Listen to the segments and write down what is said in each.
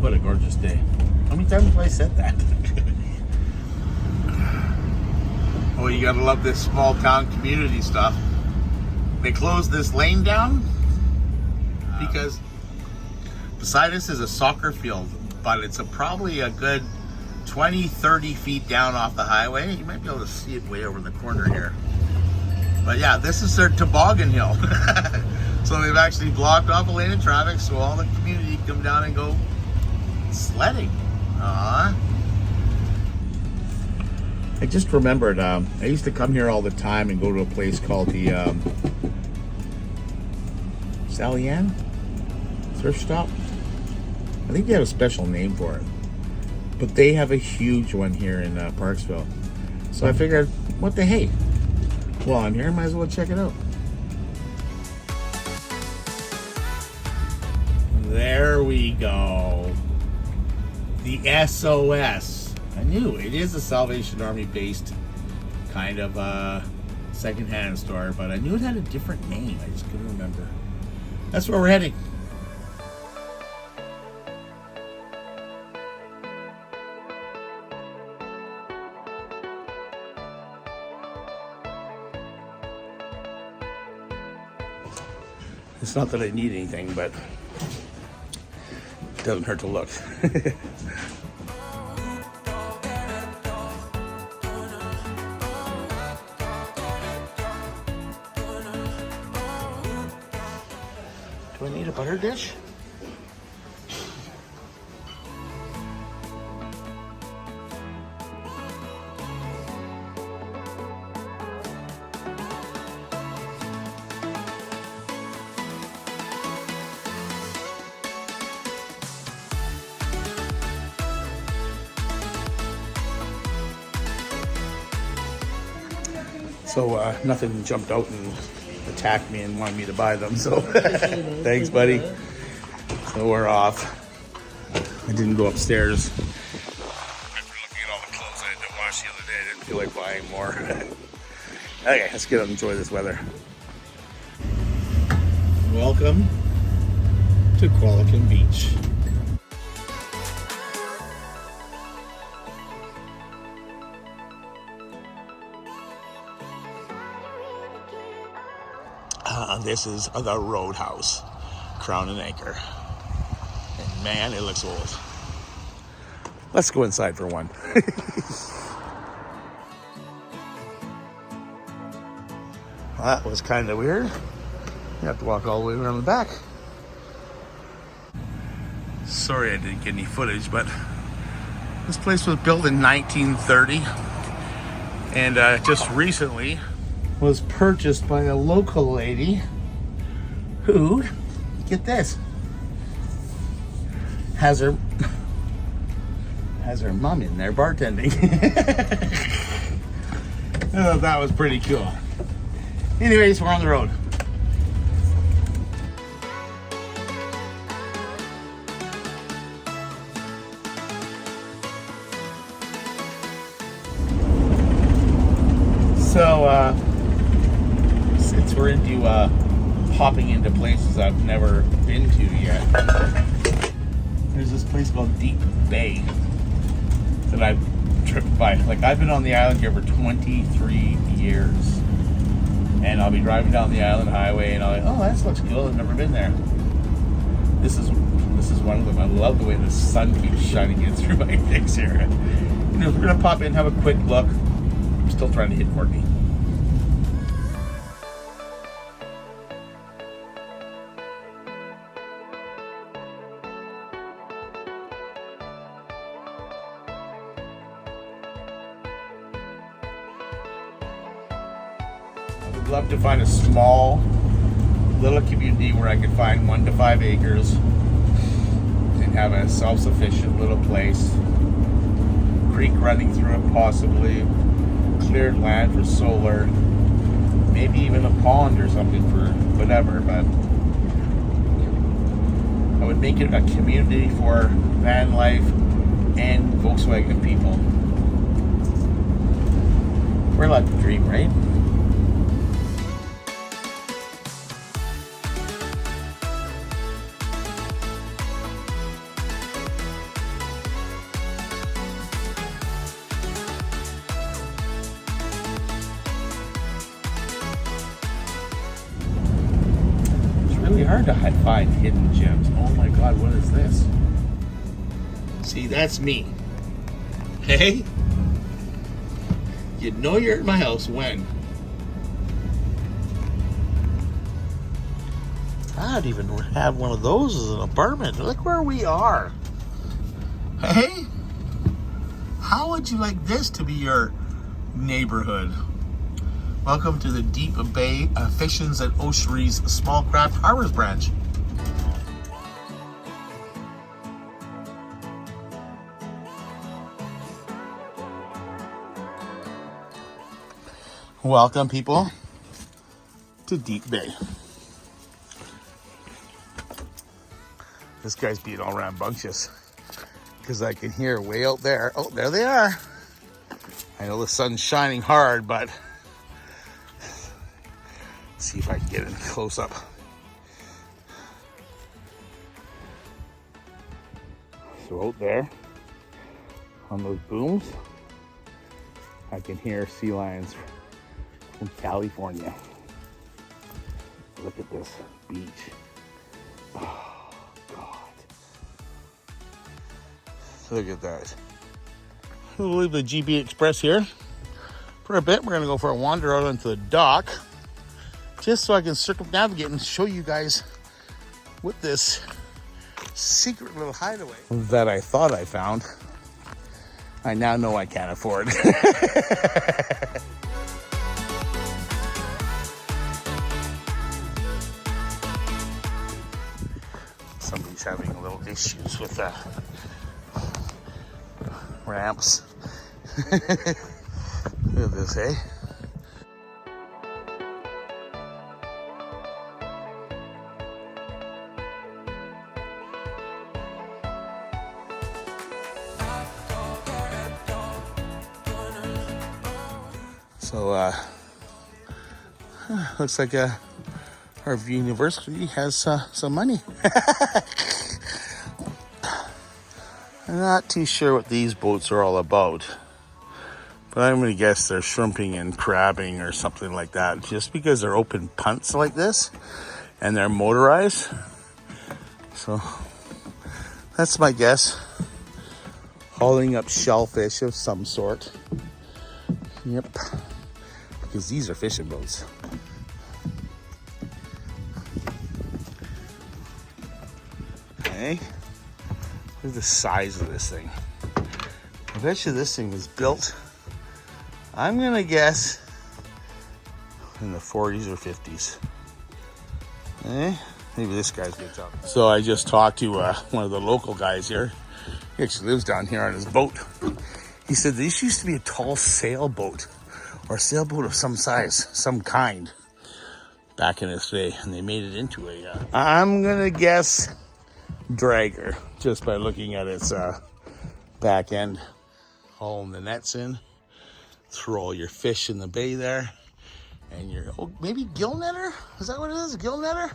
what a gorgeous day. How many times have I said that? Oh, you gotta love this small town community stuff. They closed this lane down because beside us is a soccer field, but it's probably a good 20, 30 feet down off the highway. You might be able to see it way over in the corner here. But yeah, this is their toboggan hill. So they've actually blocked off a lane of traffic so all the community can come down and go sledding. Aww. I just remembered, I used to come here all the time and go to a place called the Sally Ann Thrift Shop. I think they have a special name for it. But they have a huge one here in Parksville. So I figured, what the hey? While I'm here, might as well check it out. There we go. The SOS. I knew it is a Salvation Army based kind of secondhand store, but I knew it had a different name. I just couldn't remember. That's where we're heading. It's not that I need anything, but it doesn't hurt to look. Do I need a butter dish? So nothing jumped out and attacked me and wanted me to buy them. So thanks, buddy. So we're off. I didn't go upstairs. After looking at all the clothes I had to wash the other day, I didn't feel like buying more. Okay, let's get out and enjoy this weather. Welcome to Qualicum Beach. This is the Roadhouse, Crown and Anchor. And man, it looks old. Let's go inside for one. That was kind of weird. You have to walk all the way around the back. Sorry I didn't get any footage, but this place was built in 1930 and just recently was purchased by a local lady who, get this, has her mom in there bartending. Oh, that was pretty cool. Anyways, we're on the road. So, since we're into hopping into places I've never been to yet, there's this place called Deep Bay that I've tripped by. Like, I've been on the island here for 23 years, and I'll be driving down the island highway and I'll be like, oh, this looks cool, I've never been there. This is one of them. I love the way the sun keeps shining in through my face here. You know, we're gonna pop in, have a quick look. I'm still trying to hit Courtney. I'd love to find a small little community where I could find 1 to 5 acres and have a self-sufficient little place. Creek running through it possibly, cleared land for solar, maybe even a pond or something for whatever, but I would make it a community for VanLife and Volkswagen people. We're allowed to dream, right? really hard to find hidden gems. Oh my God, what is this? See, that's me. Hey? You know you're at my house when? I'd even have one of those as an apartment. Look where we are. Hey? How would you like this to be your neighborhood? Welcome to the Deep Bay Fissions and Oceries Small Craft Harbors branch. Welcome, people, to Deep Bay. This guy's being all rambunctious because I can hear way out there. Oh, there they are. I know the sun's shining hard, but let's see if I can get in close up. So out there on those booms, I can hear sea lions from California. Look at this beach. Oh, God. Look at that. We'll leave the GB Express here for a bit. We're going to go for a wander out onto the dock just so I can circumnavigate and show you guys what this secret little hideaway that I thought I found, I now know I can't afford. Somebody's having a little issues with ramps. Look at this, eh? So, looks like our university has some money. I'm not too sure what these boats are all about, but I'm going to guess they're shrimping and crabbing or something like that, just because they're open punts like this and they're motorized. So that's my guess. Hauling up shellfish of some sort. Yep. Because these are fishing boats. Okay. Look at the size of this thing. I bet you this thing was built, I'm gonna guess, in the 40s or 50s. Maybe this guy's gonna tell me. So I just talked to one of the local guys here. He actually lives down here on his boat. He said this used to be a tall sailboat, or a sailboat of some size, some kind, back in this day, and they made it into a, I'm gonna guess, dragger, just by looking at its back end. Hauling the nets in, throw all your fish in the bay there, and your, oh, maybe gill netter? Is that what it is, a gill netter?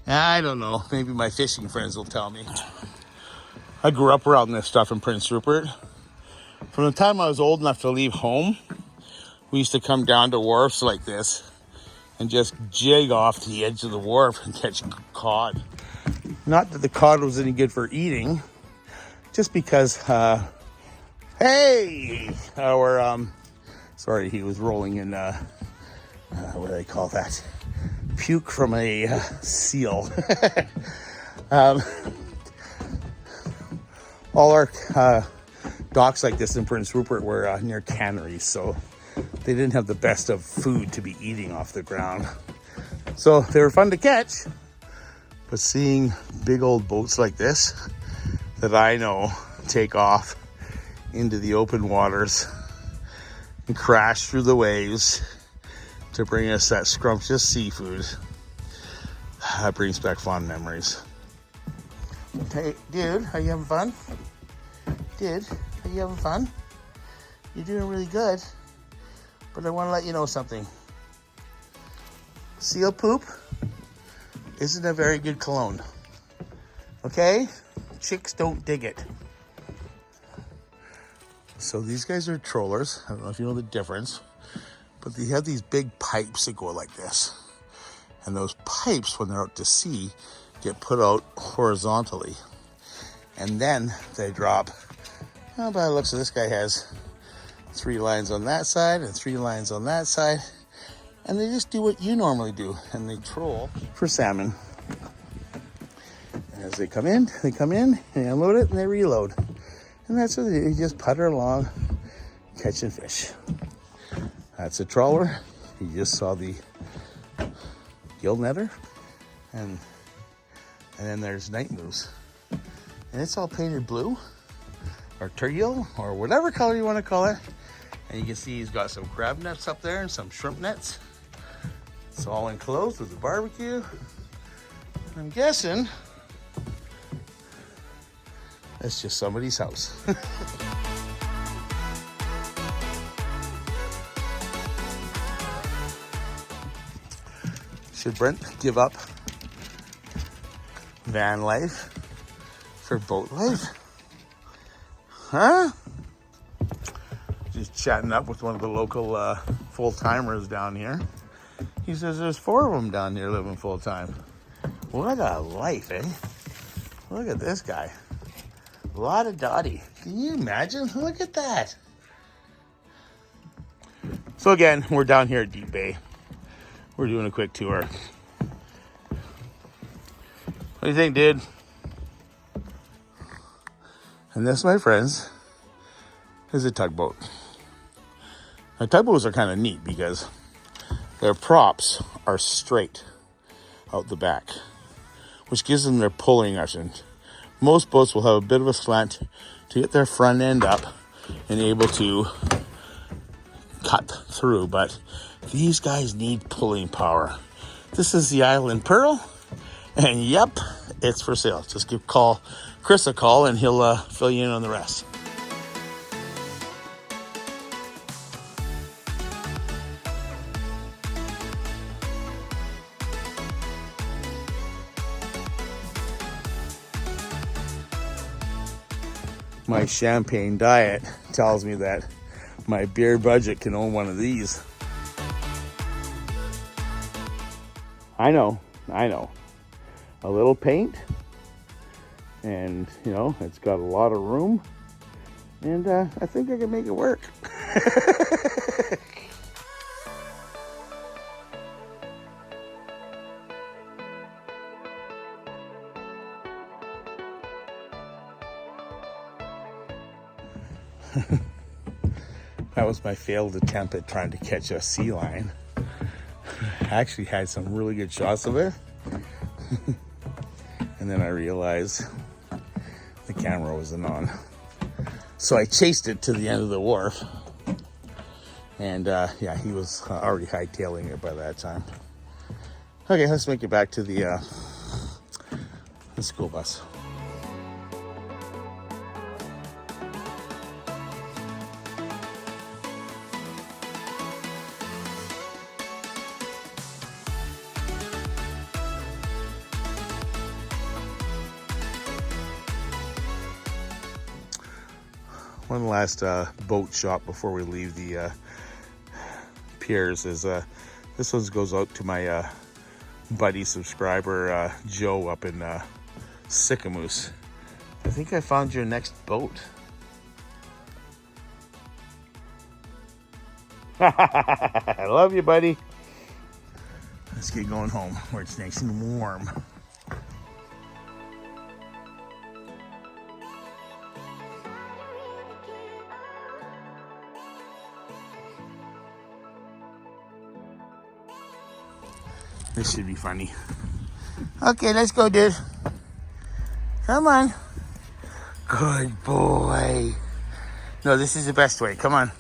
I don't know, maybe my fishing friends will tell me. I grew up around this stuff in Prince Rupert. From the time I was old enough to leave home, we used to come down to wharfs like this and just jig off the edge of the wharf and catch cod. Not that the cod was any good for eating, just because, hey, our, sorry, he was rolling in, what do they call that? Puke from a seal. All our docks like this in Prince Rupert were near canneries, so they didn't have the best of food to be eating off the ground. So they were fun to catch, but seeing big old boats like this that I know take off into the open waters and crash through the waves to bring us that scrumptious seafood, that brings back fond memories. Hey, dude, are you having fun? Dude, are you having fun? You're doing really good. But I want to let you know something. Seal poop isn't a very good cologne. Okay? Chicks don't dig it. So these guys are trollers. I don't know if you know the difference. But they have these big pipes that go like this. And those pipes, when they're out to sea, get put out horizontally. And then they drop, by the looks of this guy has 3 lines on that side and 3 lines on that side. And they just do what you normally do. And they troll for salmon. And as they come in, and they unload it, and they reload. And that's what they do. You just putter along, catching fish. That's a trawler. You just saw the gill netter. And then there's night moose. And it's all painted blue, or teal, or whatever color you want to call it. And you can see he's got some crab nets up there and some shrimp nets. It's all enclosed with a barbecue. I'm guessing that's just somebody's house. Should Brent give up van life for boat life? Huh? Just chatting up with one of the local full-timers down here. He says there's 4 of them down here living full-time. What a life, eh? Look at this guy. A lot of Dottie. Can you imagine? Look at that. So again, we're down here at Deep Bay. We're doing a quick tour. What do you think, dude? And this, my friends, is a tugboat. Now, tugboats are kind of neat because their props are straight out the back, which gives them their pulling action. Most boats will have a bit of a slant to get their front end up and able to cut through, but these guys need pulling power. This is the Island Pearl, and yep, it's for sale. Just call Chris a call and he'll fill you in on the rest. My champagne diet tells me that my beer budget can own one of these. I know. A little paint, and it's got a lot of room, and I think I can make it work. That was my failed attempt at trying to catch a sea lion. I actually had some really good shots of it. And then I realized the camera wasn't on. So I chased it to the end of the wharf. And he was already hightailing it by that time. Okay, let's make it back to the school bus. One last boat shop before we leave the piers is this one goes out to my buddy subscriber Joe up in Sycamoose. I think I found your next boat. I love you, buddy. Let's get going home where it's nice and warm. This should be funny. Okay, let's go, dude. Come on. Good boy. No, this is the best way. Come on.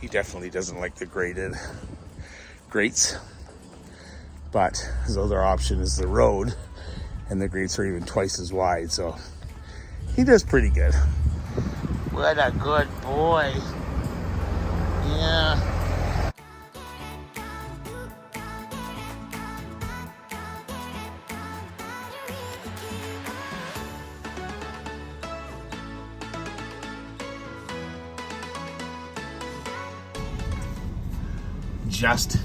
He definitely doesn't like the grates. But his other option is the road. And the grates are even twice as wide. So he does pretty good. What a good boy. Yeah. Just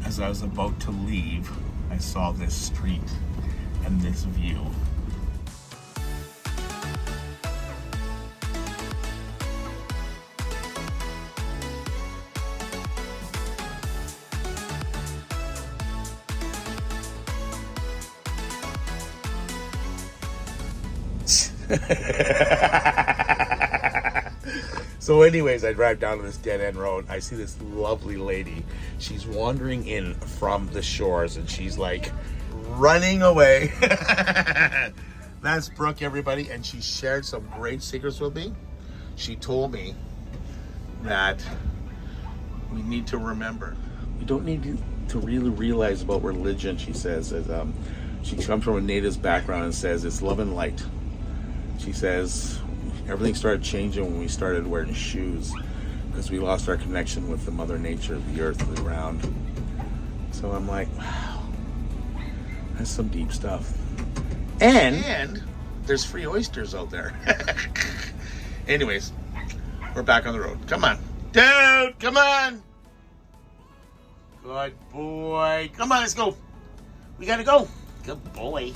as I was about to leave, I saw this street and this view. So anyways, I drive down to this dead end road. I see this lovely lady. She's wandering in from the shores and she's like running away. That's Brooke, everybody. And she shared some great secrets with me. She told me that we need to remember. We don't need to really realize about religion, she says. As, she comes from a native's background and says it's love and light. She says everything started changing when we started wearing shoes because we lost our connection with the mother nature of the earth, the ground. So I'm like, wow, that's some deep stuff. And there's free oysters out there. Anyways, we're back on the road. Come on. Dude, come on. Good boy. Come on, let's go. We gotta go. Good boy.